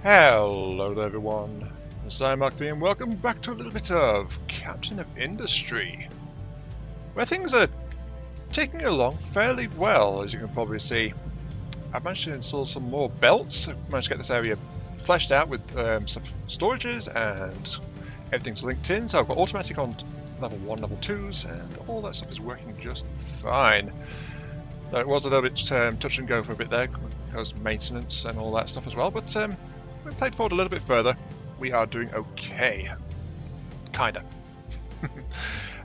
Hello there everyone, it's Mark3 and welcome back to a little bit of Captain of Industry, where things are taking along fairly well, as you can probably see. I've managed to install some more belts. I've managed to get this area fleshed out with some storages and everything's linked in, so I've got automatic on level 1, level 2s, and all that stuff is working just fine. Though it was a little bit touch and go for a bit there, because maintenance and all that stuff as well, but we played forward a little bit further. We are doing okay. Kinda.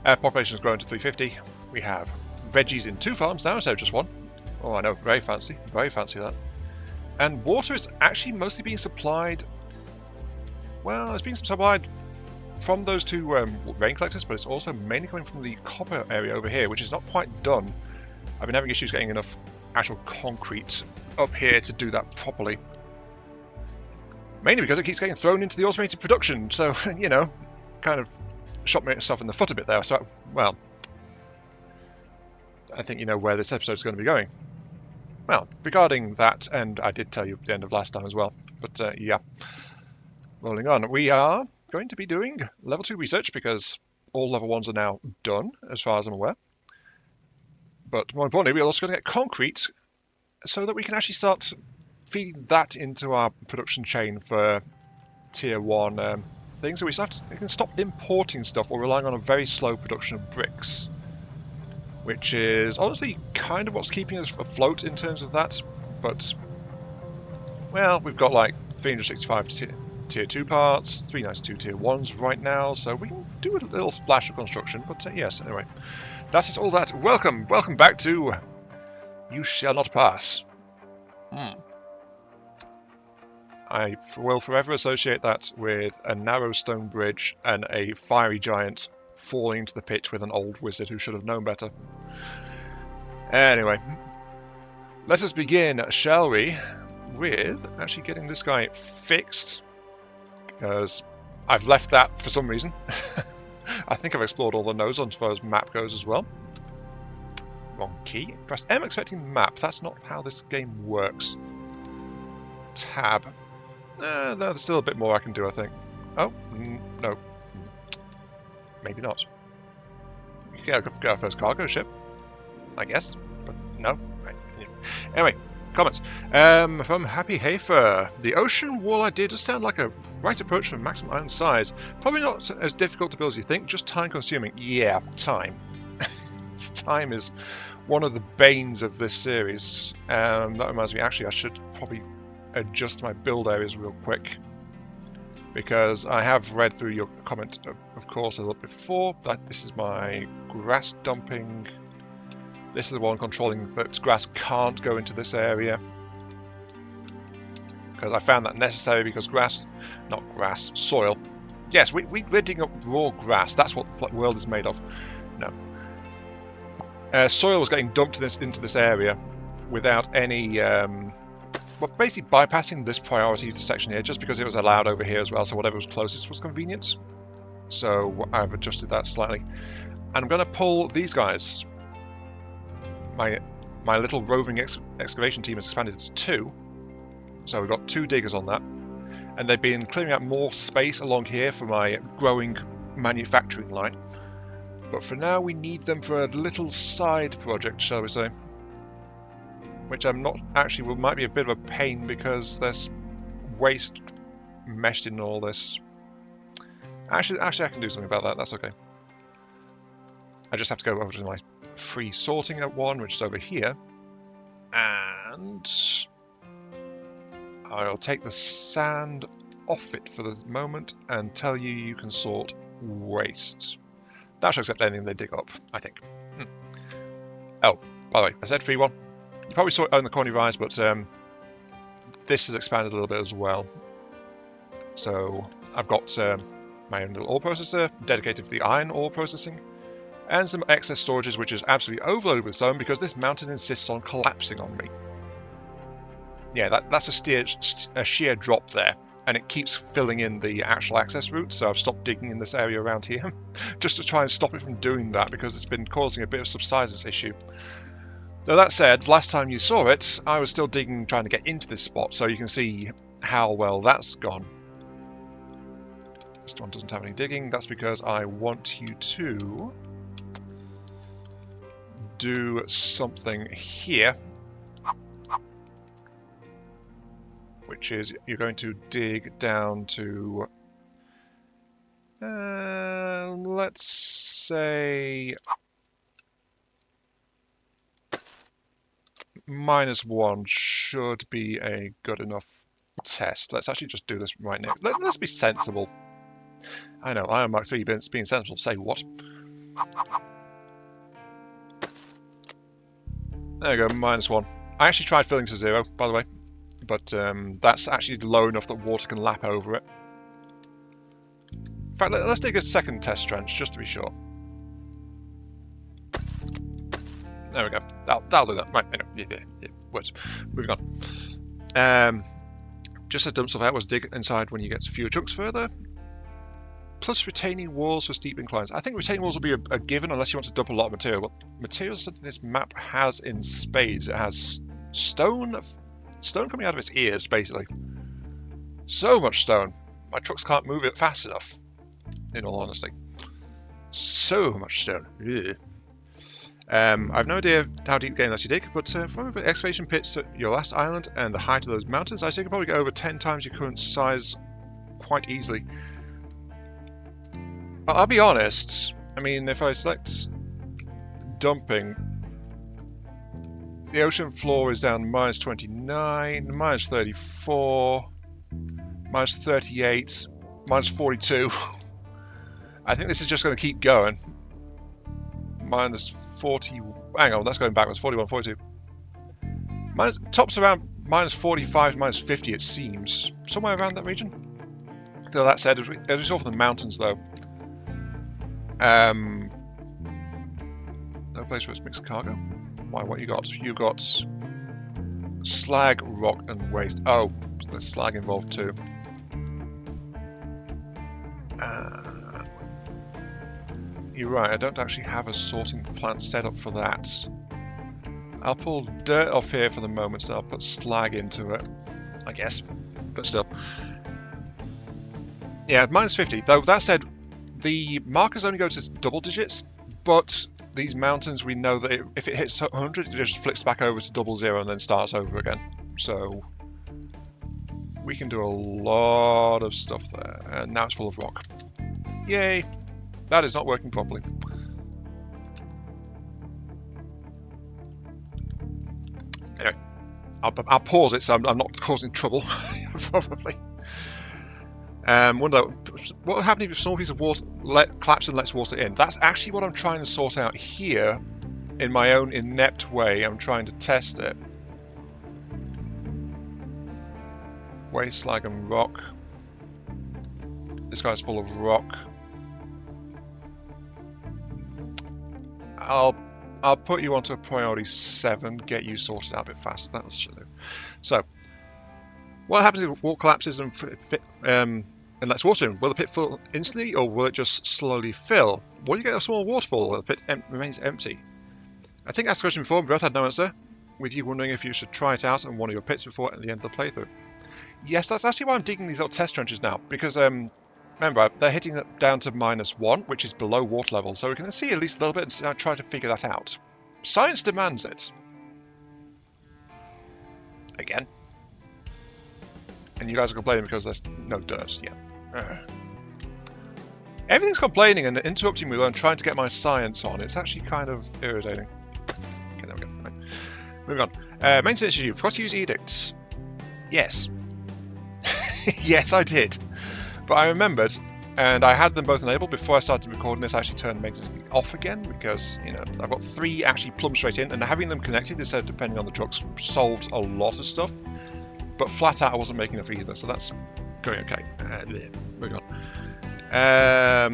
Population has grown to 350. We have veggies in 2 farms now instead of just 1. Oh, I know, very fancy that. And water is actually mostly being supplied. Well, it's being supplied from those 2 rain collectors, but it's also mainly coming from the copper area over here, which is not quite done. I've been having issues getting enough actual concrete up here to do that properly. Mainly because it keeps getting thrown into the automated production, so, you know, kind of shot myself in the foot a bit there. So, well, I think you know where this episode is going to be going. Well, regarding that, and I did tell you at the end of last time as well, but yeah, rolling on. We are going to be doing level 2 research because all level 1s are now done, as far as I'm aware. But more importantly, we're also going to get concrete so that we can actually start feeding that into our production chain for tier 1 things. So we can stop importing stuff or relying on a very slow production of bricks, which is honestly kind of what's keeping us afloat in terms of that. But, well, we've got like 365 tier 2 parts, 392 tier 1s right now, so we can do a little splash of construction. But yes, anyway, that is all that. Welcome back to You Shall Not Pass. I will forever associate that with a narrow stone bridge and a fiery giant falling into the pit with an old wizard who should have known better. Anyway, let us begin, shall we, with actually getting this guy fixed, because I've left that for some reason. I think I've explored all the nodes as far as map goes as well. Wrong key. Press M expecting map. That's not how this game works. Tab. No, there's still a bit more I can do, I think. Oh, no. Maybe not. Yeah, get our first cargo ship, I guess. But no. Right. Anyway, comments. From Happy Hafer. The ocean wall idea does sound like a right approach for maximum island size. Probably not as difficult to build as you think, just time consuming. Yeah, time. Time is one of the banes of this series. That reminds me, actually, I should probably adjust my build areas real quick, because I have read through your comment, of course, a little bit before, that this is my grass dumping. This is the one controlling that grass can't go into this area, because I found that necessary, because soil. Yes, we're digging up raw grass. That's what the world is made of. No. Soil was getting dumped into this area without any well, basically bypassing this priority section here, just because it was allowed over here as well, so whatever was closest was convenient. So I've adjusted that slightly. And I'm going to pull these guys. My little roving excavation team has expanded to 2. So we've got 2 diggers on that. And they've been clearing out more space along here for my growing manufacturing line. But for now we need them for a little side project, shall we say. Which I'm not actually, might be a bit of a pain because there's waste meshed in all this. Actually, I can do something about that. That's okay. I just have to go over to my free sorting at 1, which is over here, and I'll take the sand off it for the moment and tell you can sort waste. That should accept anything they dig up, I think. Oh, by the way, I said free 1. You probably saw it on the corner of your eyes, but this has expanded a little bit as well. So I've got my own little ore processor dedicated for the iron ore processing, and some excess storages, which is absolutely overloaded with stone because this mountain insists on collapsing on me. Yeah, that's a sheer drop there, and it keeps filling in the actual access route, so I've stopped digging in this area around here just to try and stop it from doing that, because it's been causing a bit of subsidence issue. Though that said, last time you saw it, I was still digging, trying to get into this spot, so you can see how well that's gone. This one doesn't have any digging. That's because I want you to do something here, which is you're going to dig down to, let's say, -1 should be a good enough test. Let's actually just do this right now. Let's be sensible. I know, I am Mark 3 being sensible. Say what? There we go, -1. I actually tried filling to 0, by the way, but that's actually low enough that water can lap over it. In fact, let's dig a second test trench, just to be sure. There we go. That'll do that. Right, anyway, yeah, words. Moving on. Just to dump stuff out was dig inside when you get fewer chunks further. Plus retaining walls for steep inclines. I think retaining walls will be a given unless you want to dump a lot of material. But materials that this map has in spades. It has stone coming out of its ears, basically. So much stone. My trucks can't move it fast enough, in all honesty. So much stone. Ugh. I have no idea how deep getting unless you dig, but from the excavation pits at your last island and the height of those mountains, I think you can probably get over 10 times your current size quite easily. I'll be honest, I mean, if I select dumping, the ocean floor is down -29, -34, -38, -42. I think this is just going to keep going. -40, hang on, that's going backwards, 41, 42. Tops around -45, -50 it seems. Somewhere around that region. Though that said, as we saw from the mountains though, no place where it's mixed cargo. Why, what you got? You got slag, rock and waste. Oh, there's slag involved too. You're right, I don't actually have a sorting plant set up for that. I'll pull dirt off here for the moment, so I'll put slag into it, I guess, but still. Yeah, -50, though that said, the markers only go to double digits, but these mountains, we know that if it hits 100, it just flips back over to 00 and then starts over again. So we can do a lot of stuff there, and now it's full of rock. Yay! That is not working properly. Anyway, I'll pause it so I'm not causing trouble, probably. Wonder what would happen if a small piece of water collapses and lets water in? That's actually what I'm trying to sort out here in my own inept way. I'm trying to test it. Waste, slag and rock. This guy's full of rock. I'll put you onto a priority 7, get you sorted out a bit faster. That should do. So, what happens if the wall collapses and lets water in? Will the pit fill instantly, or will it just slowly fill? Will you get a small waterfall while the pit remains empty? I think I asked the question before, we both had no answer, with you wondering if you should try it out on one of your pits before at the end of the playthrough. Yes, that's actually why I'm digging these little test trenches now, because remember, they're hitting it down to -1, which is below water level, so we can see at least a little bit and try to figure that out. Science demands it. Again. And you guys are complaining because there's no dirt. Yeah. Everything's complaining and interrupting me when I'm trying to get my science on. It's actually kind of irritating. Okay, there we go. Right. Moving on. Maintenance issue. Forgot to use edicts. Yes. Yes, I did. But I remembered, and I had them both enabled before I started recording this. I actually turned maintenance off again because, you know, I've got 3 actually plumbed straight in, and having them connected instead of depending on the trucks solved a lot of stuff. But flat out, I wasn't making enough either, so that's going okay. Moving on.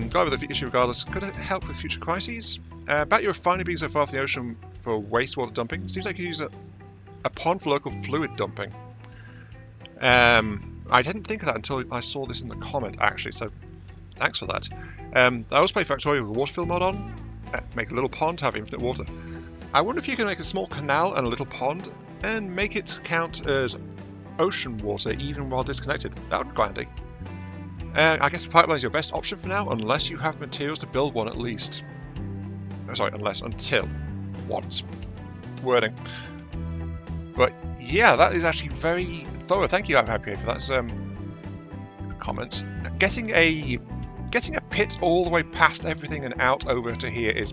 Go over the issue regardless. Could it help with future crises? About your refinery being so far from the ocean for wastewater dumping, seems like you use a pond for local fluid dumping. I didn't think of that until I saw this in the comment, actually, so thanks for that. I always play Factorio with the waterfill mod on. Make a little pond to have infinite water. I wonder if you can make a small canal and a little pond and make it count as ocean water even while disconnected. That would be quite handy. I guess the pipeline is your best option for now, unless you have materials to build one at least. Oh, sorry, until. What? Wording. But yeah, that is actually very thorough. Thank you, Happy for that. Comments. Getting a pit all the way past everything and out over to here is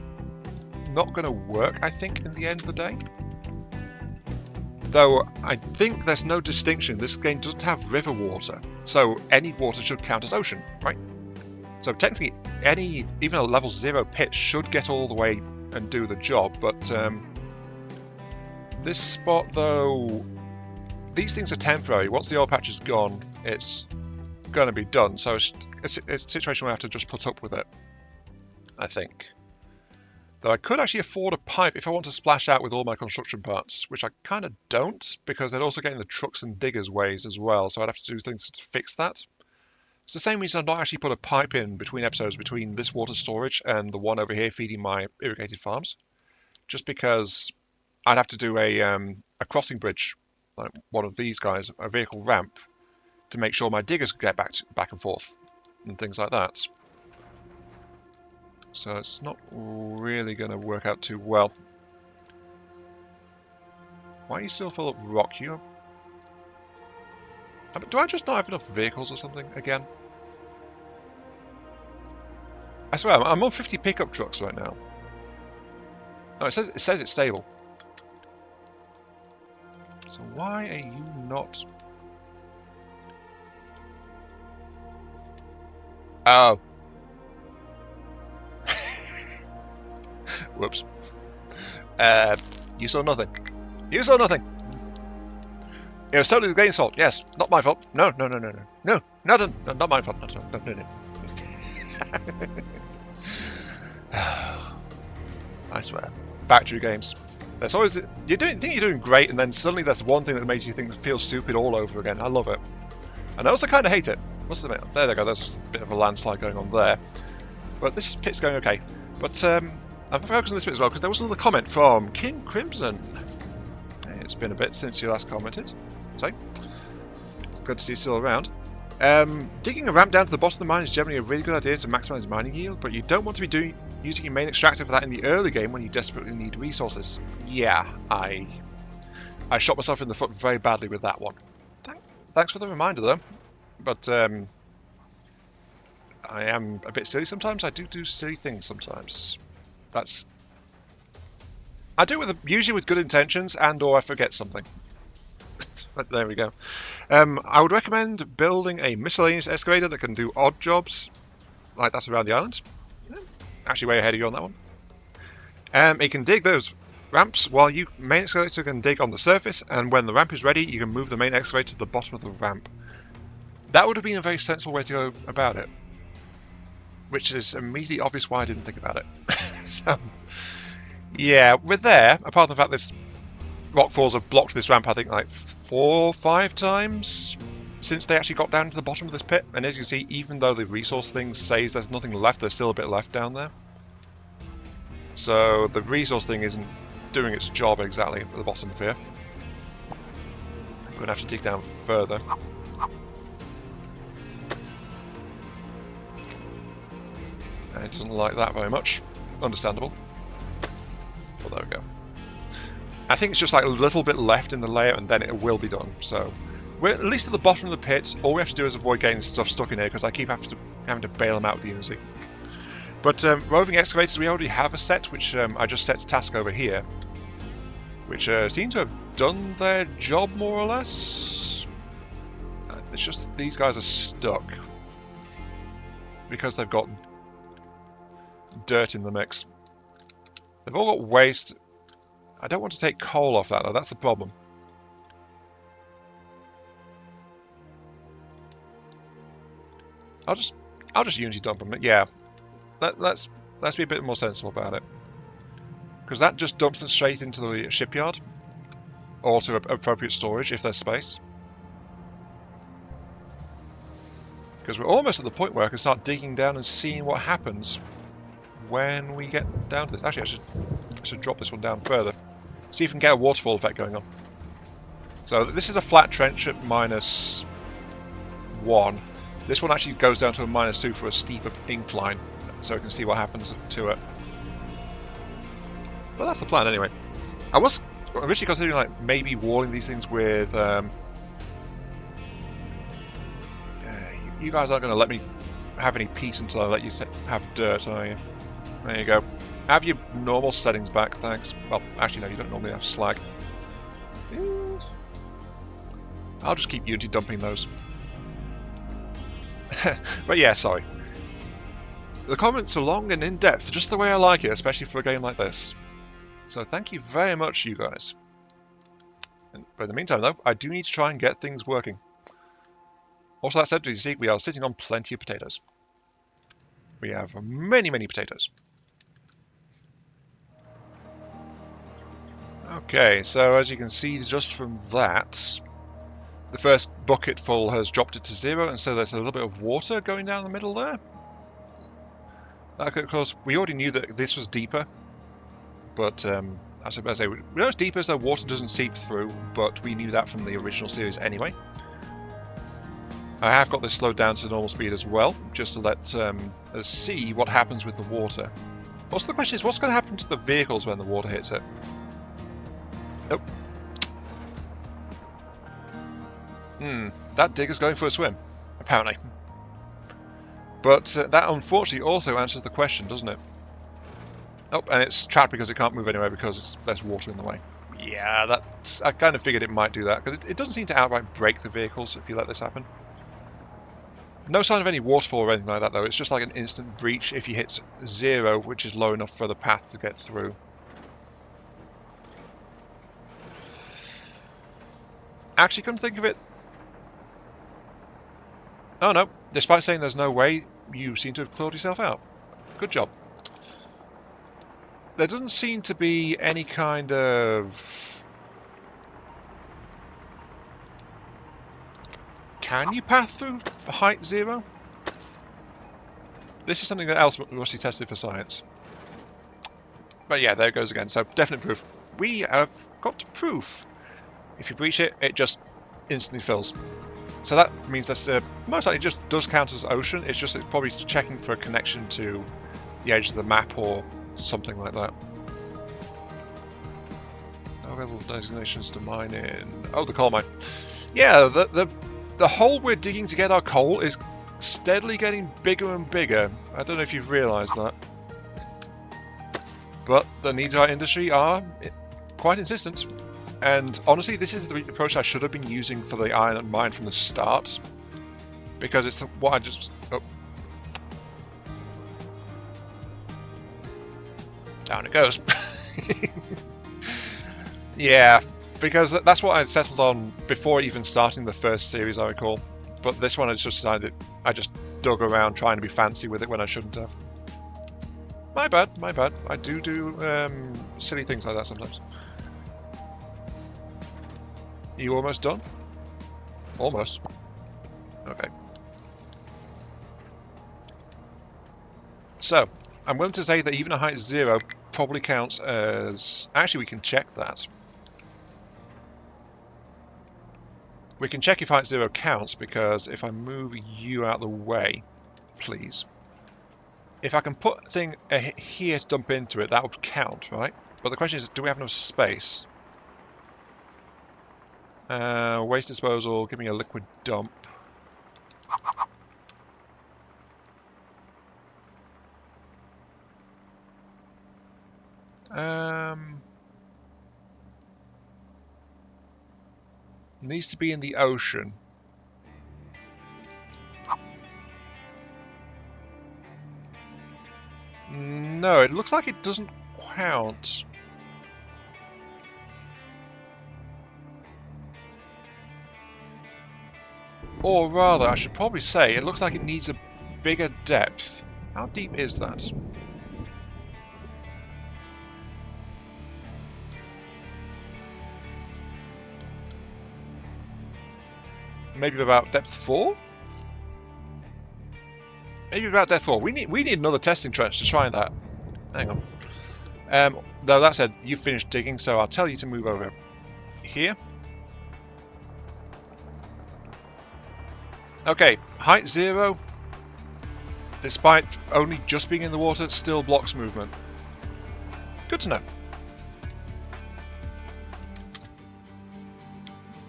not going to work, I think, in the end of the day. Though I think there's no distinction. This game doesn't have river water, so any water should count as ocean, right? So technically, even a level 0 pit should get all the way and do the job, but this spot, though, these things are temporary. Once the oil patch is gone, it's going to be done. So it's a situation where I have to just put up with it, I think. Though I could actually afford a pipe if I want to splash out with all my construction parts, which I kind of don't, because they'd also get in the trucks and diggers' ways as well, so I'd have to do things to fix that. It's the same reason I've not actually put a pipe in between episodes between this water storage and the one over here feeding my irrigated farms, just because I'd have to do a crossing bridge, like one of these guys, a vehicle ramp, to make sure my diggers could get back and forth and things like that. So it's not really going to work out too well. Why are you still full of rock? Do I just not have enough vehicles or something again? I swear, I'm on 50 pickup trucks right now. No, it says it's stable. So why are you not? Oh. Whoops. You saw nothing. You saw nothing. It was totally the game's fault. Yes, not my fault. No, not my fault. No. I swear. Factory games. There's always think you're doing great, and then suddenly there's one thing that makes you feel stupid all over again. I love it, and I also kind of hate it. What's the matter? There they go. There's a bit of a landslide going on there, but this pit's going okay. But I'm focusing on this bit as well because there was another comment from King Crimson. It's been a bit since you last commented, so it's good to see you still around. Digging a ramp down to the bottom of the mine is generally a really good idea to maximise mining yield, but you don't want to be using your main extractor for that in the early game when you desperately need resources. Yeah, I shot myself in the foot very badly with that one. Thanks for the reminder though, but I am a bit silly sometimes. I do silly things sometimes. I do it usually with good intentions and/or I forget something. But there we go. I would recommend building a miscellaneous excavator that can do odd jobs, like that's around the island. Actually, way ahead of you on that one. It can dig those ramps while main excavator can dig on the surface, and when the ramp is ready, you can move the main excavator to the bottom of the ramp. That would have been a very sensible way to go about it, which is immediately obvious why I didn't think about it. So, yeah, we're there. Apart from the fact this rockfalls have blocked this ramp, I think, like 4 or 5 times since they actually got down to the bottom of this pit. And as you can see, even though the resource thing says there's nothing left, there's still a bit left down there. So the resource thing isn't doing its job exactly at the bottom of here. We're going to have to dig down further. And it doesn't like that very much. Understandable. Well, there we go. I think it's just like a little bit left in the layout and then it will be done. So we're at least at the bottom of the pit. All we have to do is avoid getting stuff stuck in here because I keep having to bail them out with the Unity. But roving excavators, we already have a set, which I just set to task over here, which seem to have done their job more or less. It's just these guys are stuck because they've got dirt in the mix. They've all got waste. I don't want to take coal off that though, that's the problem. I'll just Unity dump them. Yeah. Let's be a bit more sensible about it. Because that just dumps them straight into the shipyard. Or to appropriate storage if there's space. Because we're almost at the point where I can start digging down and seeing what happens when we get down to this. Actually, I should drop this one down further. See if we can get a waterfall effect going on. So this is a flat trench at -1. This one actually goes down to a -2 for a steeper incline, so we can see what happens to it. But that's the plan anyway. I was originally considering like maybe walling these things with. You guys aren't going to let me have any peace until I let you have dirt, are you? There you go. Have your normal settings back, thanks. Well, actually no, you don't normally have slag. I'll just keep Unity dumping those. But yeah, sorry. The comments are long and in-depth, just the way I like it, especially for a game like this. So thank you very much, you guys. But in the meantime, though, I do need to try and get things working. Also, that said, as you see, we are sitting on plenty of potatoes. We have many, many potatoes. Okay, so as you can see, just from that, the first bucket full has dropped it to 0, and so there's a little bit of water going down the middle there. Of course, we already knew that this was deeper, but as I say, we know it's deeper so water doesn't seep through, but we knew that from the original series anyway. I have got this slowed down to normal speed as well, just to let us see what happens with the water. Also, the question is, what's going to happen to the vehicles when the water hits it? Nope. That digger's going for a swim, apparently. But that unfortunately also answers the question, doesn't it? Oh, and it's trapped because it can't move anywhere because there's water in the way. Yeah, I kind of figured it might do that, because it doesn't seem to outright break the vehicles if you let this happen. No sign of any waterfall or anything like that, though. It's just like an instant breach if you hit 0, which is low enough for the path to get through. Actually, couldn't think of it. Oh no, despite saying there's no way, you seem to have clawed yourself out. Good job. There doesn't seem to be any kind of... Can you path through height 0? This is something that else must be tested for science. But yeah, there it goes again. So definite proof. We have got proof. If you breach it, it just instantly fills. So that means that most likely just does count as ocean. It's just it's probably checking for a connection to the edge of the map or something like that. No available designations to mine in. Oh, the coal mine. Yeah, the hole we're digging to get our coal is steadily getting bigger and bigger. I don't know if you've realised that. But the needs of our industry are quite insistent. And honestly, this is the approach I should have been using for the iron mine from the start. Because it's what I just... Oh. Down it goes. Yeah, because that's what I settled on before even starting the first series, I recall. But this one I just decided I just dug around trying to be fancy with it when I shouldn't have. My bad, my bad. I do silly things like that sometimes. Are you almost done? Almost. Okay. So, I'm willing to say that even a height 0 probably counts as... Actually, we can check that. We can check if height 0 counts, because if I move you out of the way, please. If I can put a thing here to dump into it, that would count, right? But the question is, do we have enough space? Waste disposal, give me a liquid dump. Needs to be in the ocean. No, it looks like it doesn't count. Or rather, I should probably say, it looks like it needs a bigger depth. How deep is that? Maybe about depth 4? Maybe about depth 4. We need another testing trench to try that. Hang on. Though that said, you've finished digging, so I'll tell you to move over here. Okay, height 0, despite only just being in the water, still blocks movement. Good to know.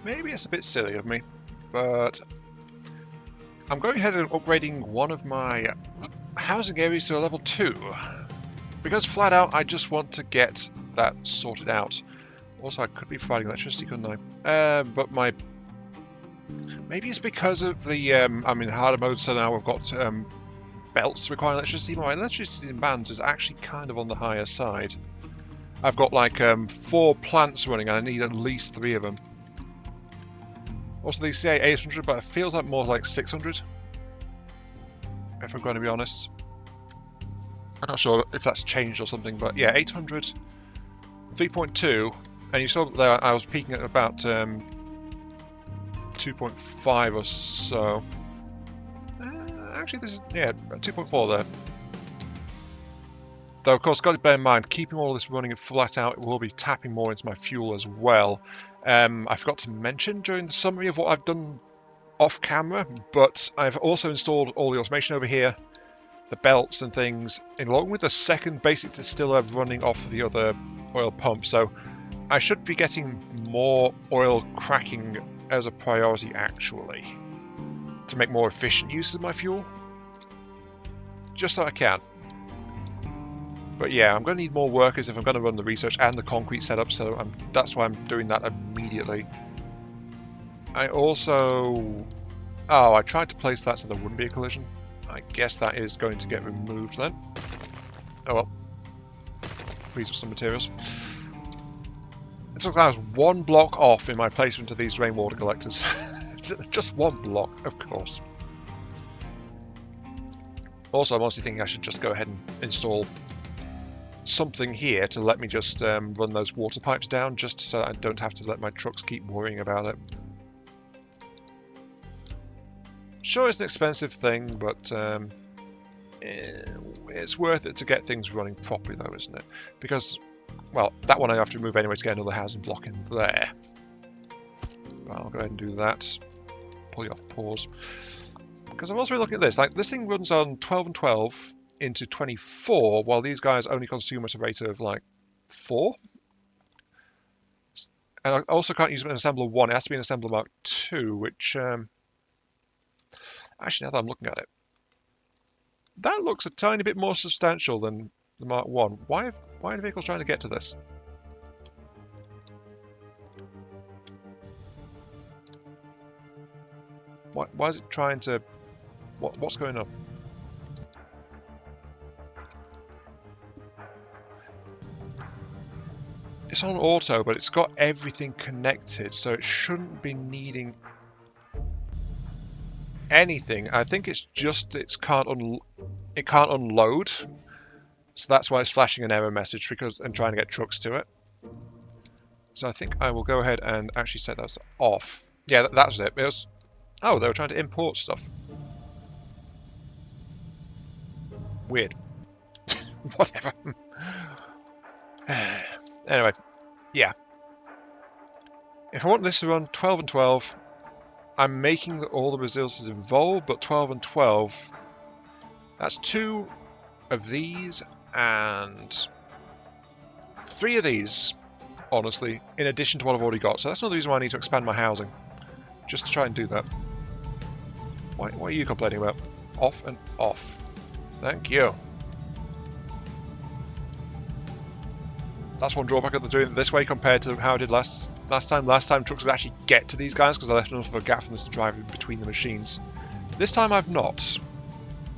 Maybe it's a bit silly of me, but I'm going ahead and upgrading one of my housing areas to a level 2. Because flat out, I just want to get that sorted out. Also, I could be providing electricity, couldn't I? But my... Maybe it's because of the... I'm in harder mode, so now I've got belts requiring electricity. My electricity demands is actually kind of on the higher side. I've got like 4 plants running and I need at least 3 of them. Also, they say 800, but it feels like more like 600. If I'm going to be honest. I'm not sure if that's changed or something, but yeah, 800, 3.2, and you saw there I was peaking at about 2.5 or so. Actually, this is, yeah, 2.4 there. Though, of course, got to bear in mind, keeping all this running flat out, it will be tapping more into my fuel as well. I forgot to mention during the summary of what I've done off camera, but I've also installed all the automation over here, the belts and things, along with a second basic distiller running off the other oil pump. So I should be getting more oil cracking as a priority, actually, to make more efficient use of my fuel. Just so I can. But yeah, I'm going to need more workers if I'm going to run the research and the concrete setup, so that's why I'm doing that immediately. I also... Oh, I tried to place that so there wouldn't be a collision. I guess that is going to get removed then. Oh well. Freeze up some materials. It looks like I was 1 block off in my placement of these rainwater collectors. Just 1 block, of course. Also, I'm honestly thinking I should just go ahead and install something here to let me just run those water pipes down, just so I don't have to let my trucks keep worrying about it. Sure, it's an expensive thing, but it's worth it to get things running properly, though, isn't it? Because, well, that one I have to remove anyway to get another housing block in there. But I'll go ahead and do that. Pull you off pause. Because I'm also looking at this. Like, this thing runs on 12 and 12 into 24, while these guys only consume at a rate of, like, 4. And I also can't use an assembler 1. It has to be an assembler Mark 2, which... Actually, now that I'm looking at it, that looks a tiny bit more substantial than the Mark 1. Why are the vehicles trying to get to this? Why is it trying to... What's going on? It's on auto, but it's got everything connected, so it shouldn't be needing anything. I think it's just it can't unload, so that's why it's flashing an error message and trying to get trucks to it. So I think I will go ahead and actually set those off. Yeah, that was it. It was, oh, they were trying to import stuff. Weird. Whatever. Anyway, yeah. If I want this to run 12 and 12, I'm making all the resources involved, but 12 and 12, that's 2 of these and 3 of these, honestly, in addition to what I've already got. So that's another reason why I need to expand my housing, just to try and do that. What are you complaining about? Off and off. Thank you. That's one drawback of doing it this way compared to how I did last time. Last time trucks would actually get to these guys because I left enough of a gap for them to drive in between the machines. This time I've not.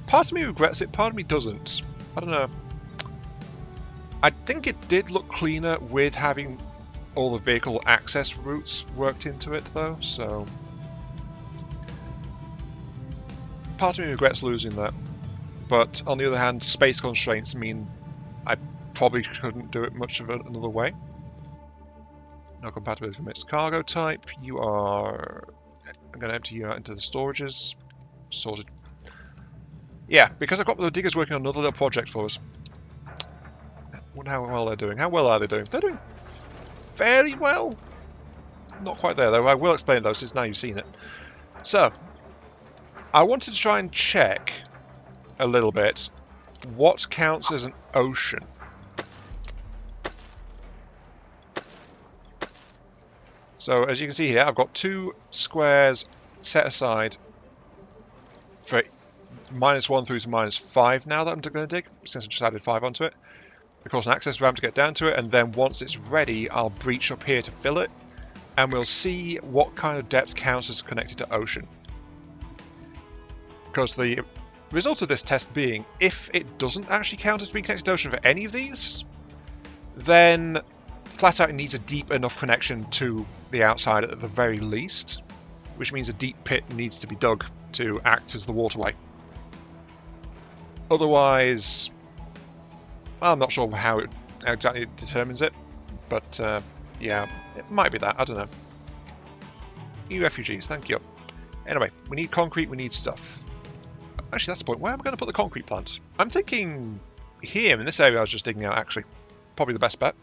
Part of me regrets it, part of me doesn't. I don't know. I think it did look cleaner with having all the vehicle access routes worked into it though, so... Part of me regrets losing that. But on the other hand, space constraints mean I probably couldn't do it much of another way. No compatibility for mixed cargo type. You are... I'm going to empty you out into the storages. Sorted. Yeah, because I've got the diggers working on another little project for us. I wonder how well they're doing. How well are they doing? They're doing fairly well. Not quite there, though. I will explain those since now you've seen it. So, I wanted to try and check a little bit what counts as an ocean. So as you can see here, I've got 2 squares set aside for -1 through to -5 now that I'm going to dig, since I just added 5 onto it. Of course, an access ramp to get down to it, and then once it's ready, I'll breach up here to fill it, and we'll see what kind of depth counts as connected to ocean. Because the result of this test being, if it doesn't actually count as being connected to ocean for any of these, then flat out it needs a deep enough connection to the outside at the very least, which means a deep pit needs to be dug to act as the waterway. Otherwise, I'm not sure how it exactly determines it, but yeah, it might be that, I don't know. You refugees, thank you. Anyway, we need concrete, we need stuff. Actually, that's the point. Where am I going to put the concrete plant? I'm thinking here, in this area I was just digging out, actually. Probably the best bet.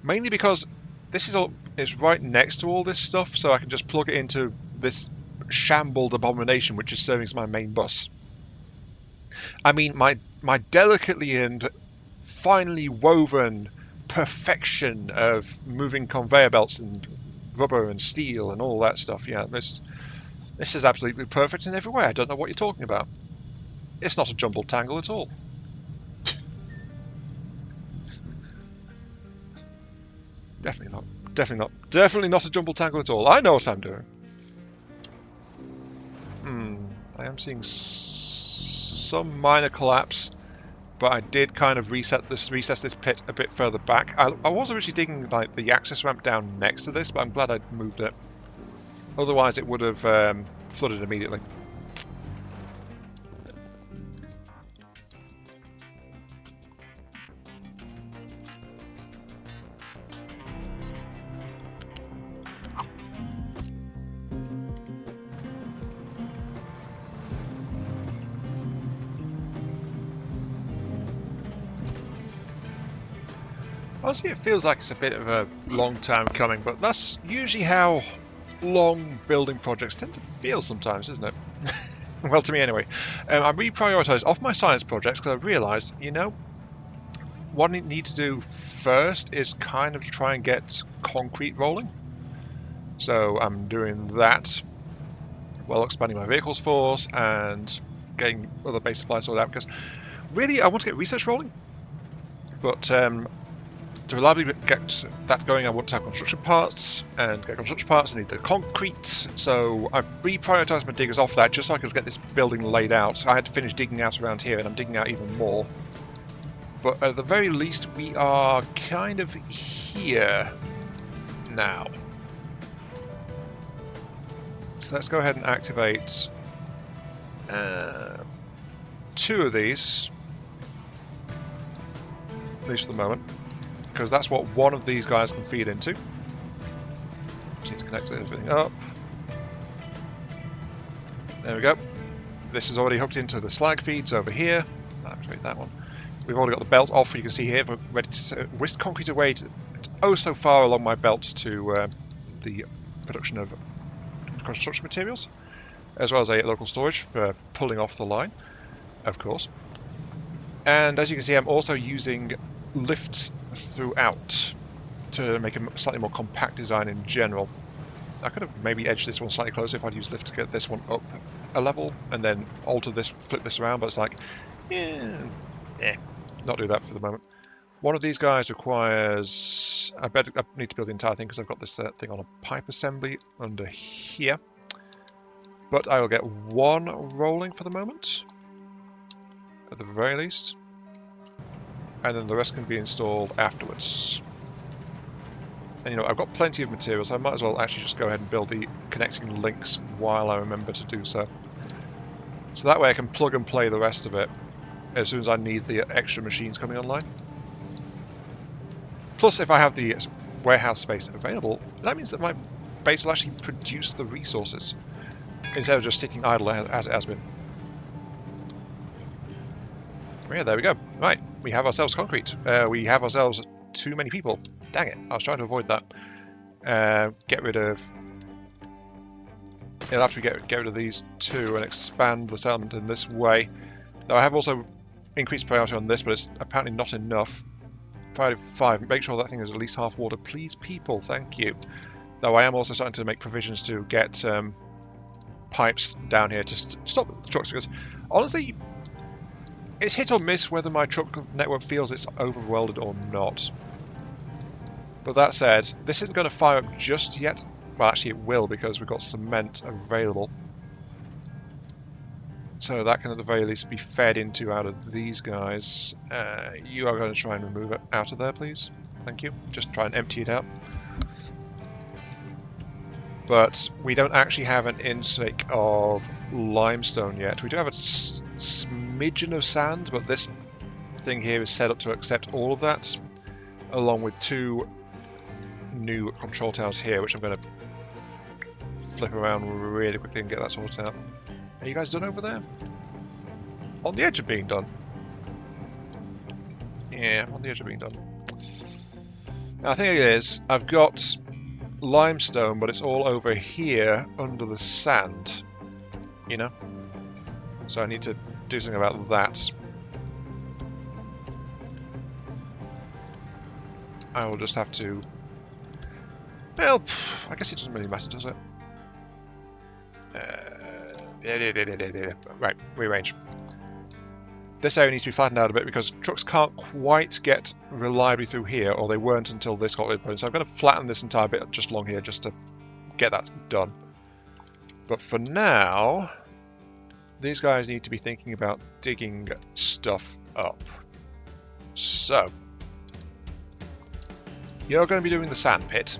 Mainly because this is right next to all this stuff, so I can just plug it into this shambled abomination, which is serving as my main bus. I mean, my delicately and finely woven perfection of moving conveyor belts and rubber and steel and all that stuff. Yeah, this is absolutely perfect in every way. I don't know what you're talking about. It's not a jumbled tangle at all. Definitely not. Definitely not. Definitely not a jumbled tangle at all. I know what I'm doing. I am seeing some minor collapse, but I did kind of recess this pit a bit further back. I was originally digging like the access ramp down next to this, but I'm glad I moved it. Otherwise, it would have flooded immediately. Honestly, it feels like it's a bit of a long time coming, but that's usually how long building projects tend to feel sometimes, isn't it? Well, to me anyway. I reprioritised off my science projects because I realised, you know, what I need to do first is kind of try and get concrete rolling. So I'm doing that while expanding my vehicles force and getting other base supplies sorted out, because really I want to get research rolling, but to reliably get that going, I want to have construction parts, and get construction parts I need the concrete, so I've reprioritised my diggers off that just so I could get this building laid out. I had to finish digging out around here, and I'm digging out even more. But at the very least, we are kind of here now. So let's go ahead and activate 2 of these, at least for the moment, because that's what one of these guys can feed into. Just need to connect everything up. There we go. This is already hooked into the slag feeds over here. Activate that one. We've already got the belt off. You can see here, we're ready to whisk concrete away to, oh so far along my belt to the production of construction materials, as well as a local storage for pulling off the line, of course. And as you can see, I'm also using lifts throughout to make a slightly more compact design in general. I could have maybe edged this one slightly closer if I'd used lift to get this one up a level and then alter this, flip this around, but it's like, not do that for the moment. One of these guys requires, I need to build the entire thing because I've got this thing on a pipe assembly under here, but I will get 1 rolling for the moment, at the very least, and then the rest can be installed afterwards. And you know, I've got plenty of materials, so I might as well actually just go ahead and build the connecting links while I remember to do so. So that way I can plug and play the rest of it as soon as I need the extra machines coming online. Plus, if I have the warehouse space available, that means that my base will actually produce the resources instead of just sitting idle as it has been. Yeah, there we go. Right, we have ourselves concrete. We have ourselves too many people. Dang it, I was trying to avoid that. Get rid of it'll have to get rid of these two and expand the settlement in this way. Though I have also increased priority on this, but it's apparently not enough. Priority 5, make sure that thing is at least half water. Please, people, thank you. Though I am also starting to make provisions to get pipes down here to stop the trucks, because honestly, it's hit or miss whether my truck network feels it's overwelded or not. But that said, this isn't going to fire up just yet. Well, actually it will, because we've got cement available. So that can at the very least be fed into out of these guys. You are going to try and remove it out of there, please. Thank you. Just try and empty it out. But we don't actually have an intake of limestone yet. We do have a smidgen of sand, but this thing here is set up to accept all of that, along with 2 new control towers here, which I'm going to flip around really quickly and get that sorted out. Are you guys done over there? On the edge of being done. Yeah, on the edge of being done. Now, the thing is, I've got limestone, but it's all over here under the sand, you know? So I need to do something about that. I will just have to... Well, I guess it doesn't really matter, does it? Right, rearrange. This area needs to be flattened out a bit because trucks can't quite get reliably through here, or they weren't until this got open. So I'm going to flatten this entire bit just along here just to get that done. But for now, these guys need to be thinking about digging stuff up. So, you're going to be doing the sand pit,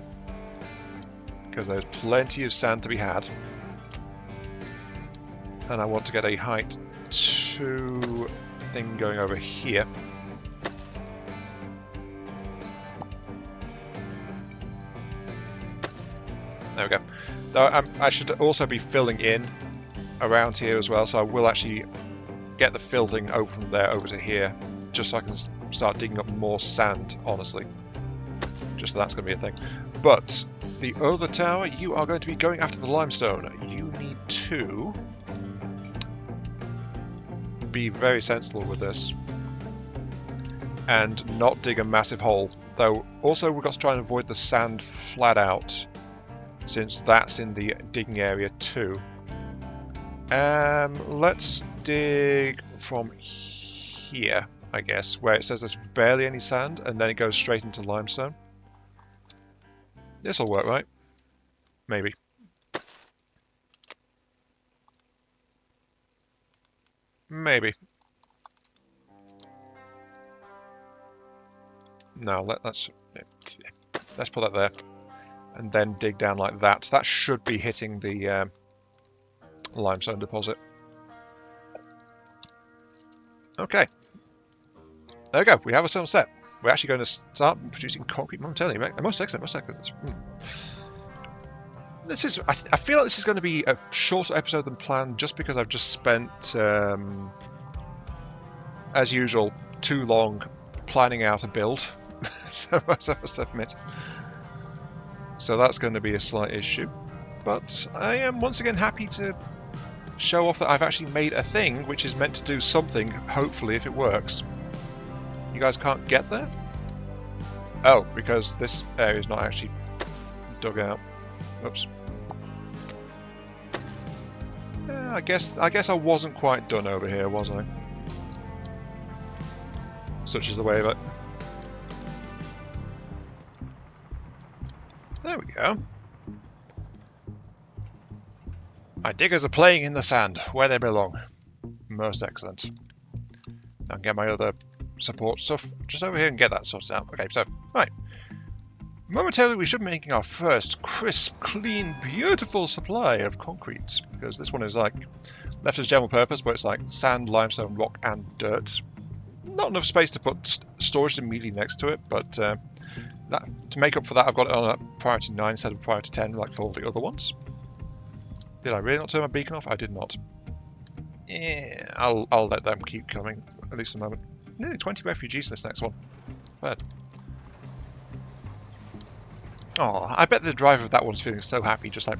because there's plenty of sand to be had. And I want to get a height 2 thing going over here. There we go. Though I should also be filling in around here as well, so I will actually get the fill thing over from there over to here, just so I can start digging up more sand, honestly. Just so that's going to be a thing. But the other tower, you are going to be going after the limestone. You need to be very sensible with this and not dig a massive hole. Though also we've got to try and avoid the sand flat out, since that's in the digging area too. Let's dig from here, I guess, where it says there's barely any sand, and then it goes straight into limestone. This'll work, right? Maybe. Maybe. No, let's put that there, and then dig down like that. So that should be hitting the limestone deposit. Okay. There we go. We have ourselves set. We're actually going to start producing concrete momentarily. Most excellent. Most excellent. This is. I feel like this is going to be a shorter episode than planned, just because I've just spent, as usual, too long planning out a build. So I must admit. So that's going to be a slight issue. But I am once again happy to show off that I've actually made a thing which is meant to do something, hopefully, if it works. You guys can't get there? Oh, because this area is not actually dug out. Oops. Yeah, I guess I wasn't quite done over here, was I? Such is the way of it. There we go. My diggers are playing in the sand, where they belong. Most excellent. Now I can get my other support stuff just over here and get that sorted out. Okay, so, right. Momentarily we should be making our first crisp, clean, beautiful supply of concrete. Because this one is like, left as general purpose, but it's like sand, limestone, rock, and dirt. Not enough space to put storage immediately next to it, but to make up for that, I've got it on a priority 9 instead of priority 10, like for all the other ones. Did I really not turn my beacon off? I did not. Yeah, I'll let them keep coming, at least for the moment. Nearly 20 refugees in this next one. Bad. Oh, I bet the driver of that one's feeling so happy, just like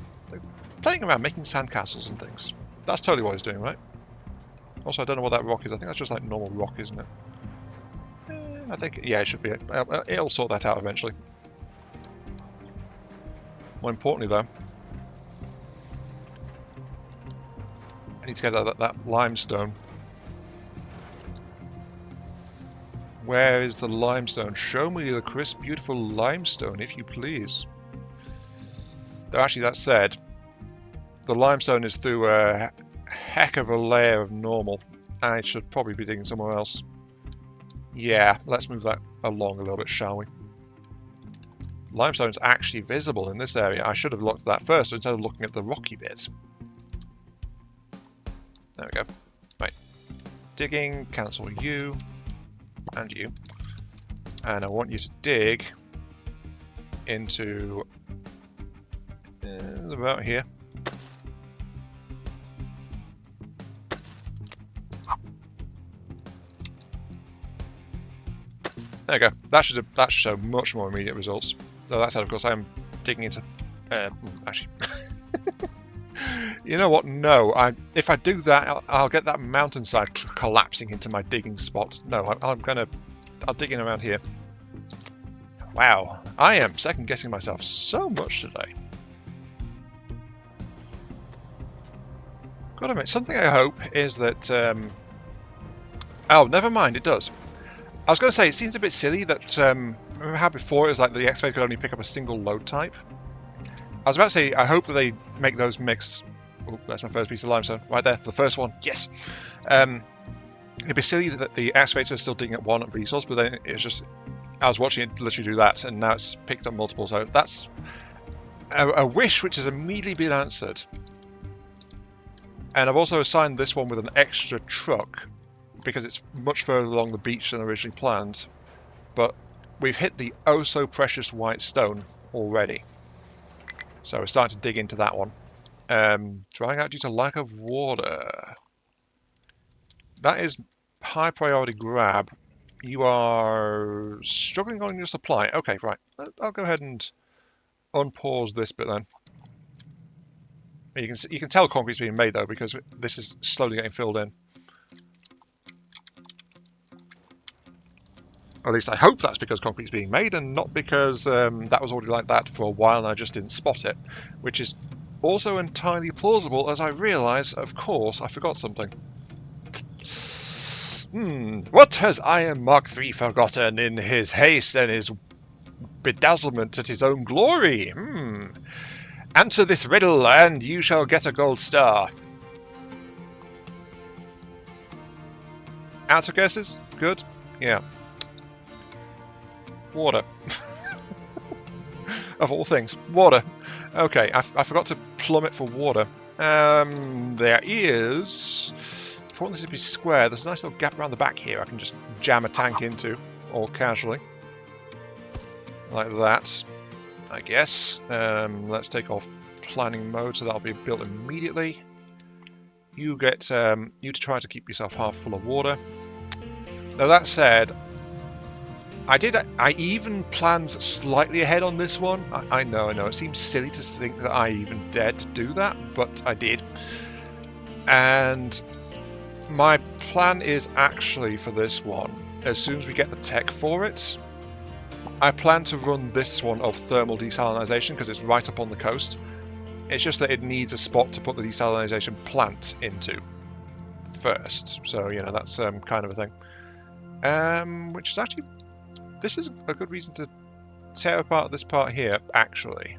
playing around, making sandcastles and things. That's totally what he's doing, right? Also, I don't know what that rock is. I think that's just like normal rock, isn't it? I think, yeah, it should be. It'll sort that out eventually. More importantly, though, I need to get that limestone. Where is the limestone? Show me the crisp, beautiful limestone, if you please. Though actually, that said, the limestone is through a heck of a layer of normal, and it should probably be digging somewhere else. Yeah, let's move that along a little bit, shall we? Limestone's actually visible in this area. I should have looked at that first instead of looking at the rocky bits. There we go. Right. Digging, cancel you, and you. And I want you to dig into about here. There you go. That should show much more immediate results. So that said, of course, I am digging into. Actually, you know what? No, if I do that, I'll get that mountainside collapsing into my digging spot. No, I'll dig in around here. Wow, I am second guessing myself so much today. Gotta admit, something I hope is that. Oh, never mind. It does. I was going to say, it seems a bit silly that, remember how before it was like the excavator could only pick up a single load type? I was about to say, I hope that they make those mix. Oh, that's my first piece of limestone. Right there, the first one. Yes! It'd be silly that the excavator is still digging at one resource, but then it's just... I was watching it literally do that, and now it's picked up multiple, so that's a wish which has immediately been answered. And I've also assigned this one with an extra truck, because it's much further along the beach than originally planned, but we've hit the oh so precious white stone already. So we're starting to dig into that one. Drying out due to lack of water. That is high priority grab. You are struggling on your supply. Okay, right. I'll go ahead and unpause this bit then. You can tell concrete's being made though, because this is slowly getting filled in. Or at least I hope that's because concrete's being made and not because that was already like that for a while and I just didn't spot it. Which is also entirely plausible as I realise, of course, I forgot something. What has Iron Mark III forgotten in his haste and his bedazzlement at his own glory? Answer this riddle and you shall get a gold star. Out of guesses? Good? Yeah. Water. Of all things. Water. Okay, I forgot to plumb it for water. There is... If I want this to be square, there's a nice little gap around the back here I can just jam a tank into, all casually. Like that, I guess. Let's take off planning mode, so that'll be built immediately. You get you to try to keep yourself half full of water. Now that said, I even planned slightly ahead on this one. I know, it seems silly to think that I even dared to do that, but I did. And my plan is actually for this one, as soon as we get the tech for it, I plan to run this one of thermal desalinization because it's right up on the coast. It's just that it needs a spot to put the desalinization plant into first. So, you know, that's kind of a thing. Which is actually... This is a good reason to tear apart this part here, actually.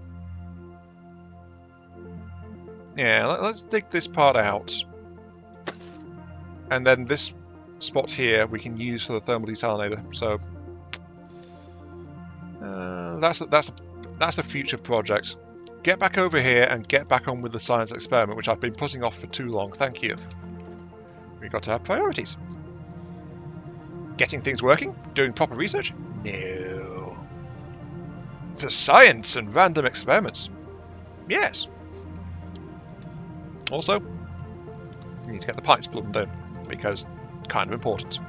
Yeah, let's dig this part out. And then this spot here we can use for the thermal desalinator. So that's a future project. Get back over here and get back on with the science experiment, which I've been putting off for too long. Thank you. We've got to have priorities. Getting things working? Doing proper research? No. For science and random experiments? Yes. Also, we need to get the pipes plumbed in, because kind of important.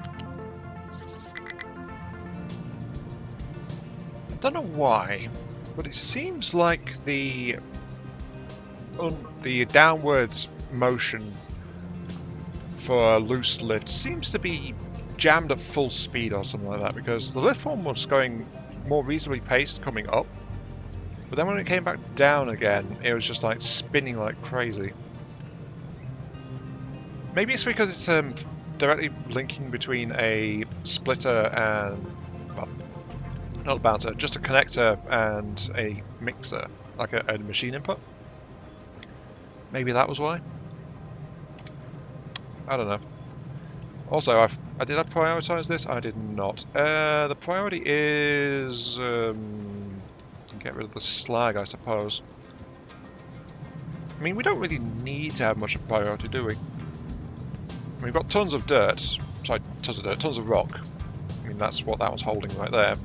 I don't know why, but it seems like the the downwards motion for a loose lift seems to be jammed at full speed or something like that, because the lift form was going more reasonably paced coming up, but then when it came back down again, it was just like spinning like crazy. Maybe it's because it's directly linking between a splitter and, well, not a bouncer, just a connector and a mixer, like a machine input. Maybe that was why. I don't know. Also, did I prioritize this? I did not. The priority is get rid of the slag, I suppose. I mean, we don't really need to have much of a priority, do we? We've got tons of dirt. Sorry, tons of dirt, tons of rock. I mean, that's what that was holding right there.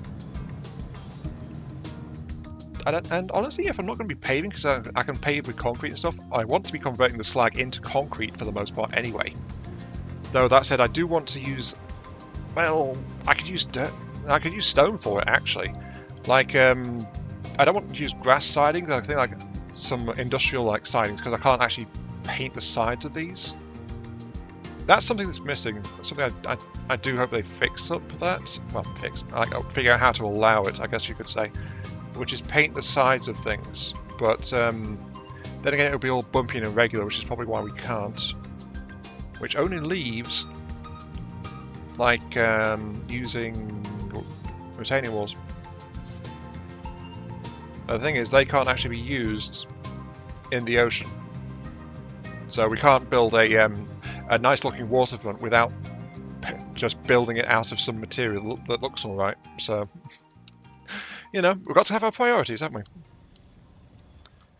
And honestly, if I'm not going to be paving, because I can pave with concrete and stuff, I want to be converting the slag into concrete for the most part anyway. Though that said, I do want to use, well, I could use dirt. I could use stone for it actually. Like, I don't want to use grass sidings. I think like some industrial like sidings, because I can't actually paint the sides of these. That's something that's missing. Something I do hope they fix up that. Well, figure out how to allow it, I guess you could say. Which is paint the sides of things. But then again, it'll be all bumpy and irregular, which is probably why we can't. Which only leaves like using retaining walls. The thing is, they can't actually be used in the ocean. So we can't build a nice looking waterfront without just building it out of some material that looks alright. So, you know, we've got to have our priorities, haven't we?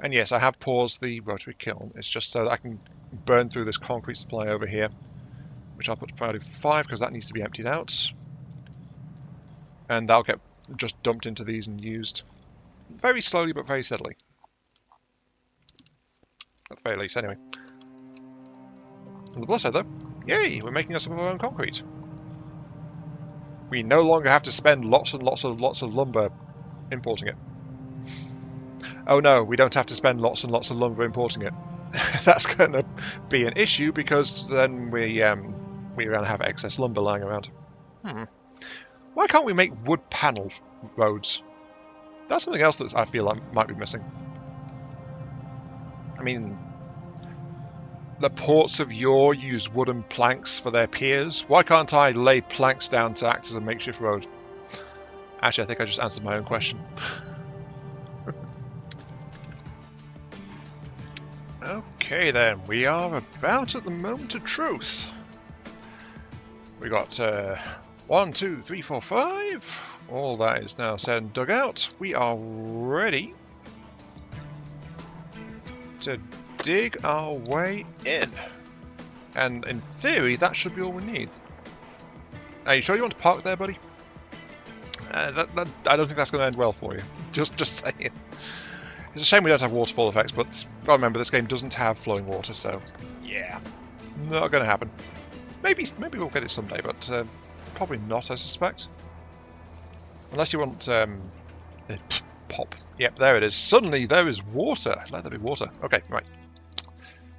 And yes, I have paused the rotary kiln. It's just so that I can burn through this concrete supply over here, which I'll put to priority 5 because that needs to be emptied out. And that'll get just dumped into these and used very slowly but very steadily. At the very least, anyway. On the plus side, though, yay, we're making us some of our own concrete. We no longer have to spend lots and lots of lumber importing it. Oh no, we don't have to spend lots and lots of lumber importing it. That's going to be an issue because then we're going to have excess lumber lying around. Why can't we make wood panel roads? That's something else that I feel like might be missing. I mean, the ports of yore use wooden planks for their piers. Why can't I lay planks down to act as a makeshift road? Actually, I think I just answered my own question. Okay then, we are about at the moment of truth. We got 1, 2, 3, 4, 5. All that is now said and dug out. We are ready to dig our way in. And in theory, that should be all we need. Are you sure you want to park there, buddy? I don't think that's going to end well for you. Just saying. It's a shame we don't have waterfall effects, but gotta remember this game doesn't have flowing water, so yeah, not going to happen. Maybe we'll get it someday, but probably not, I suspect. Unless you want pop. Yep, there it is. Suddenly there is water. Let there be water. Okay, right.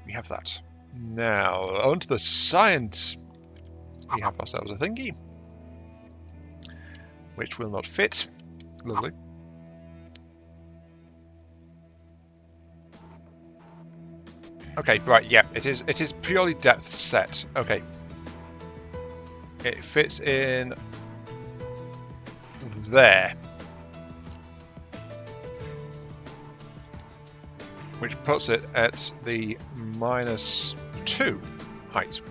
We have that. Now onto the science. We have ourselves a thingy, which will not fit. Lovely. Okay, right, yeah, it is purely depth set. Okay. It fits in there. Which puts it at the -2 height.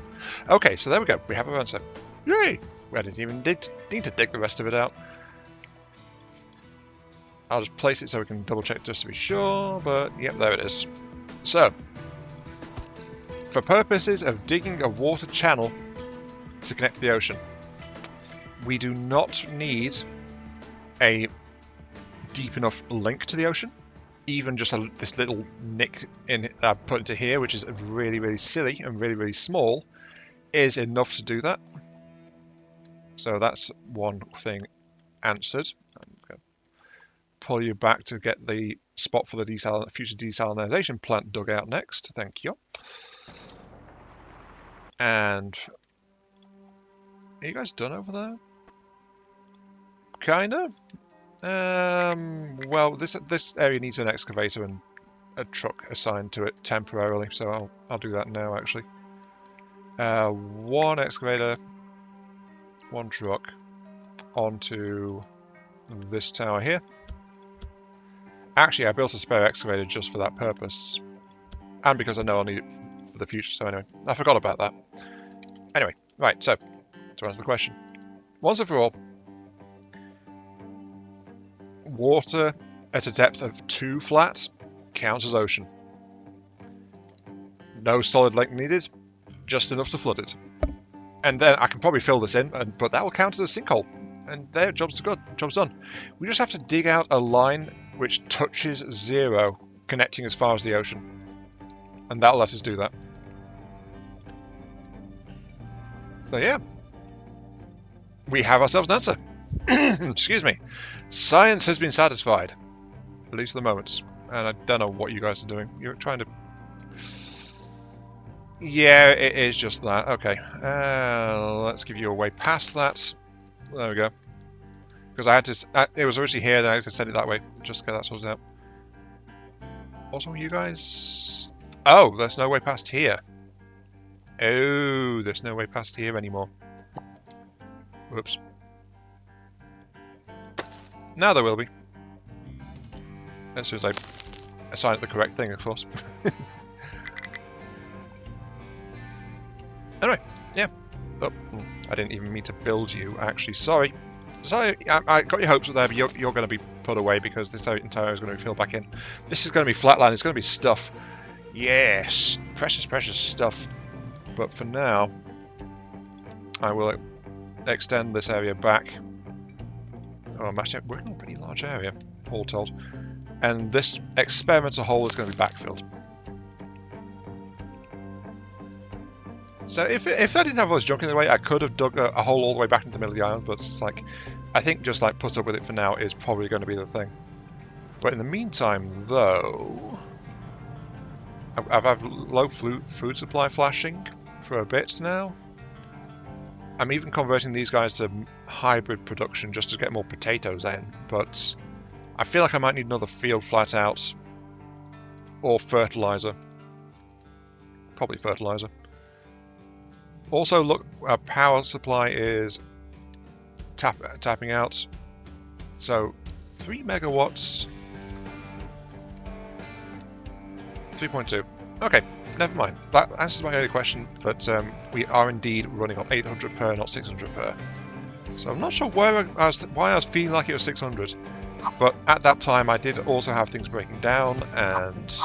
Okay, so there we go. We have our answer. Yay! We didn't even need to dig the rest of it out. I'll just place it so we can double check just to be sure, but yep, there it is. So, for purposes of digging a water channel to connect to the ocean, we do not need a deep enough link to the ocean. Even just this little nick I've put into here, which is really, really silly and really, really small, is enough to do that. So that's one thing answered. I'm going to pull you back to get the spot for the future desalinization plant dug out next. Thank you. And are you guys done over there? Kinda. Well, this area needs an excavator and a truck assigned to it temporarily, so I'll do that now. Actually, one excavator, one truck onto this tower here. Actually, I built a spare excavator just for that purpose, and because I know I'll need it for the future. So anyway, I forgot about that. Anyway, right. So to answer the question, once and for all. Water at a depth of 2 flat counts as ocean. No solid lake needed, just enough to flood it. And then I can probably fill this in, but that will count as a sinkhole. And there, job's good. Job's done. We just have to dig out a line which touches 0, connecting as far as the ocean. And that'll let us do that. So yeah. We have ourselves an answer. Excuse me. Science has been satisfied, at least for the moment. And I don't know what you guys are doing. You're trying to... Yeah, it is just that. Okay. Let's give you a way past that. There we go. Because I had to... it was originally here, then I had to send it that way. Just to get that sorted out. Also, you guys... Oh, there's no way past here. Oh, there's no way past here anymore. Whoops. Now there will be. As soon as I assign it the correct thing, of course. Anyway, yeah. Oh, I didn't even mean to build you, actually. Sorry. Sorry, I got your hopes up there, but you're going to be put away because this entire is going to be filled back in. This is going to be flatland. It's going to be stuff. Yes. Precious, precious stuff. But for now, I will extend this area back. Oh, I'm actually working on a pretty large area, all told. And this experimental hole is going to be backfilled. So if I didn't have all this junk in the way, I could have dug a hole all the way back into the middle of the island, but it's like, I think just like put up with it for now is probably going to be the thing. But in the meantime, though, I've had low food supply flashing for a bit now. I'm even converting these guys to hybrid production just to get more potatoes in, but I feel like I might need another field flat out or fertilizer. Probably fertilizer. Also, look, our power supply is tapping out. So 3 megawatts, 3.2. Okay, never mind. That answers my earlier question that we are indeed running on 800 per, not 600 per. So I'm not sure why I was feeling like it was 600, but at that time I did also have things breaking down, and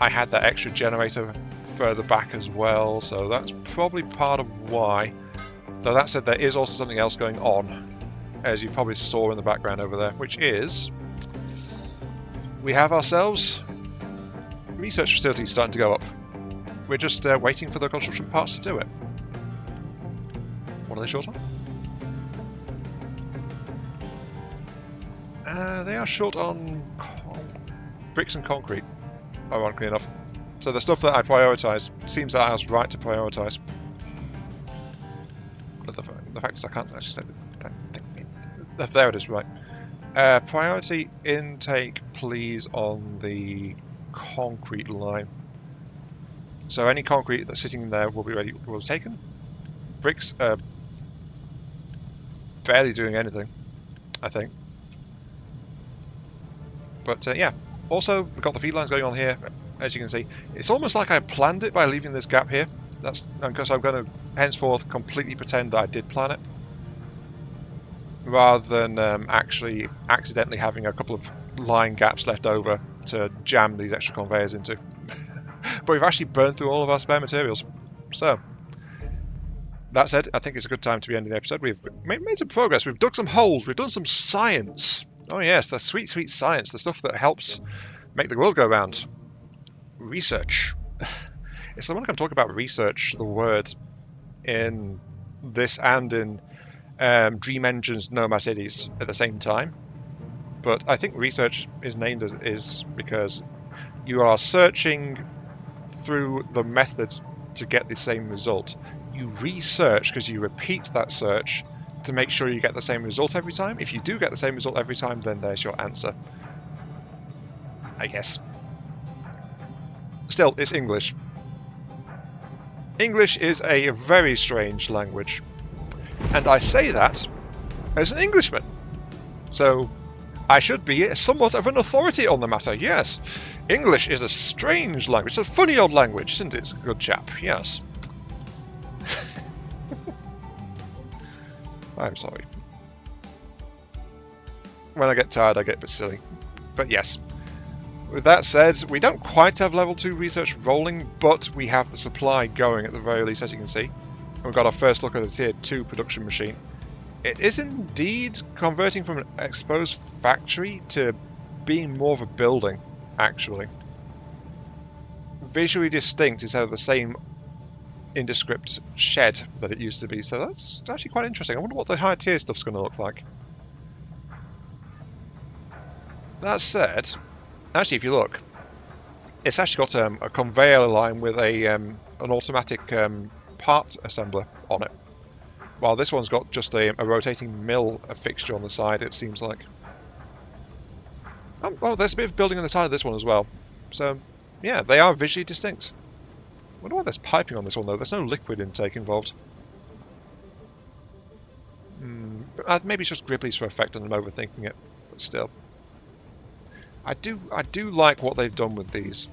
I had that extra generator further back as well, so that's probably part of why. Though that said, there is also something else going on, as you probably saw in the background over there, which is we have ourselves research facilities starting to go up. We're just waiting for the construction parts to do it. What are they short on? They are short on bricks and concrete, ironically enough. So the stuff that I prioritise seems that I was right to prioritise. But the fact is I can't actually say that. There it is, right. Priority intake, please, on the concrete line. So any concrete that's sitting there will be ready, will be taken. Bricks are barely doing anything, I think. But yeah, also we've got the feed lines going on here, as you can see. It's almost like I planned it by leaving this gap here. That's because I'm going to henceforth completely pretend that I did plan it, rather than actually accidentally having a couple of line gaps left over to jam these extra conveyors into. But we've actually burned through all of our spare materials. So, that said, I think it's a good time to be ending the episode. We've made some progress. We've dug some holes. We've done some science. Oh yes, the sweet, sweet science. The stuff that helps make the world go round. Research. It's the one I can talk about research, the word, in this and in Dream Engine's Nomad Cities at the same time. but I think research is named as is because you are searching through the methods to get the same result. You research because you repeat that search to make sure you get the same result every time. If you do get the same result every time, then there's your answer, I guess. Still, it's English. English is a very strange language, and I say that as an Englishman, so I should be somewhat of an authority on the matter. Yes, English is a strange language. It's a funny old language, isn't it, good chap? Yes. I'm sorry. When I get tired, I get a bit silly. But yes. With that said, we don't quite have level 2 research rolling, but we have the supply going at the very least, as you can see. We've got our first look at a tier 2 production machine. It is indeed converting from an exposed factory to being more of a building, actually. Visually distinct instead of the same indescript shed that it used to be, so that's actually quite interesting. I wonder what the higher tier stuff's going to look like. That said, actually, if you look, it's actually got a conveyor line with an automatic part assembler on it, while this one's got just a rotating mill fixture on the side, it seems like. Oh, well, there's a bit of building on the side of this one as well. So, yeah, they are visually distinct. I wonder why there's piping on this one, though. There's no liquid intake involved. Maybe it's just Gribbly's for effect and I'm overthinking it, but still. I do like what they've done with these,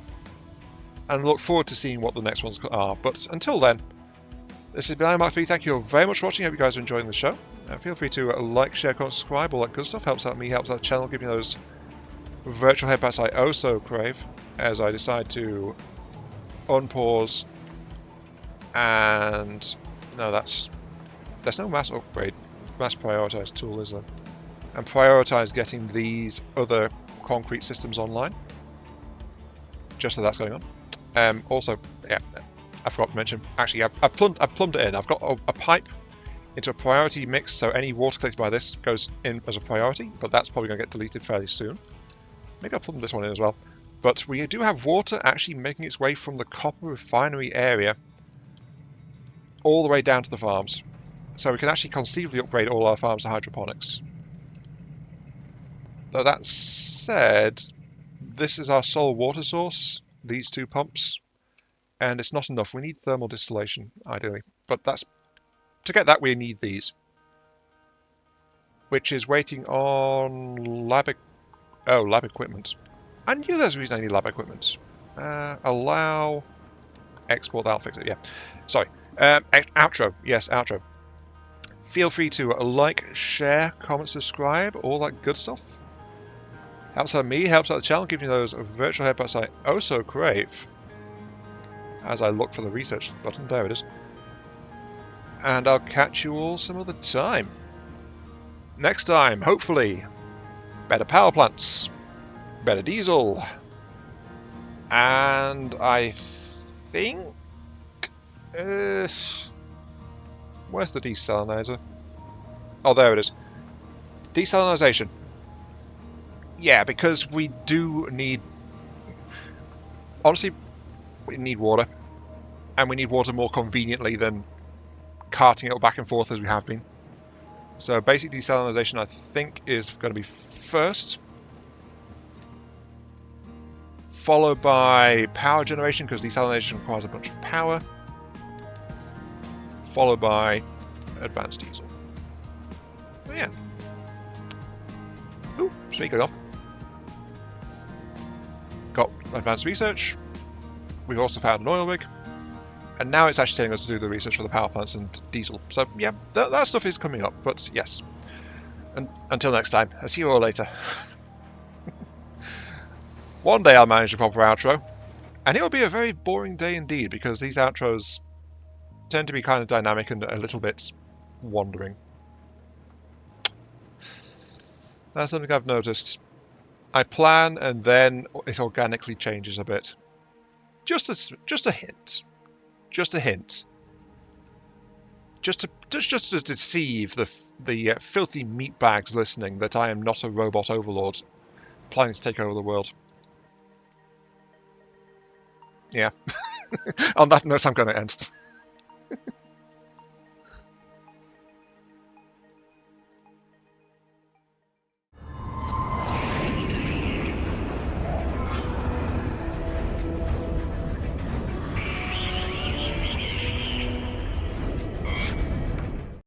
and look forward to seeing what the next ones are. But until then, this has been IronMark3. Thank you all very much for watching. I hope you guys are enjoying the show. Feel free to like, share, comment, subscribe, all that good stuff. Helps out me, helps out the channel, give me those virtual headbats I oh so crave as I decide to unpause. And no, there's no mass upgrade, mass prioritize tool, is there? And prioritize getting these other concrete systems online, just so that's going on. Also, yeah, I forgot to mention, actually, I've plumbed it in. I've got a pipe into a priority mix, so any water collected by this goes in as a priority, but that's probably going to get deleted fairly soon. Maybe I'll plumb this one in as well. But we do have water actually making its way from the copper refinery area all the way down to the farms. So we can actually conceivably upgrade all our farms to hydroponics. Though that said, this is our sole water source, these two pumps, and it's not enough. We need thermal distillation, ideally. But to get that, we need these, which is waiting on lab equipment. I knew there's a reason I need lab equipment. Allow export, that'll fix it, yeah. Sorry. Outro, yes, outro. Feel free to like, share, comment, subscribe, all that good stuff. Helps out me, helps out the channel, giving you those virtual headbats I oh so crave. As I look for the research button, there it is. And I'll catch you all some other time. Next time, hopefully, better power plants, better diesel, and I think... where's the desalinizer? Oh, there it is. Desalinization. Yeah, because we do need... Honestly, we need water. And we need water more conveniently than carting it back and forth as we have been. So basic desalinization, I think, is going to be first. Followed by power generation, because desalination requires a bunch of power. Followed by advanced diesel. Oh, yeah. Ooh, speaking of. Got advanced research. We've also found an oil rig. And now it's actually telling us to do the research for the power plants and diesel. So, yeah, that stuff is coming up. But, yes. And until next time, I'll see you all later. One day I'll manage a proper outro. And it will be a very boring day indeed, because these outros tend to be kind of dynamic and a little bit wandering. That's something I've noticed. I plan and then it organically changes a bit. Just a hint. Just a hint. just to deceive the filthy meatbags listening that I am not a robot overlord planning to take over the world. Yeah. On that note, I'm going to end.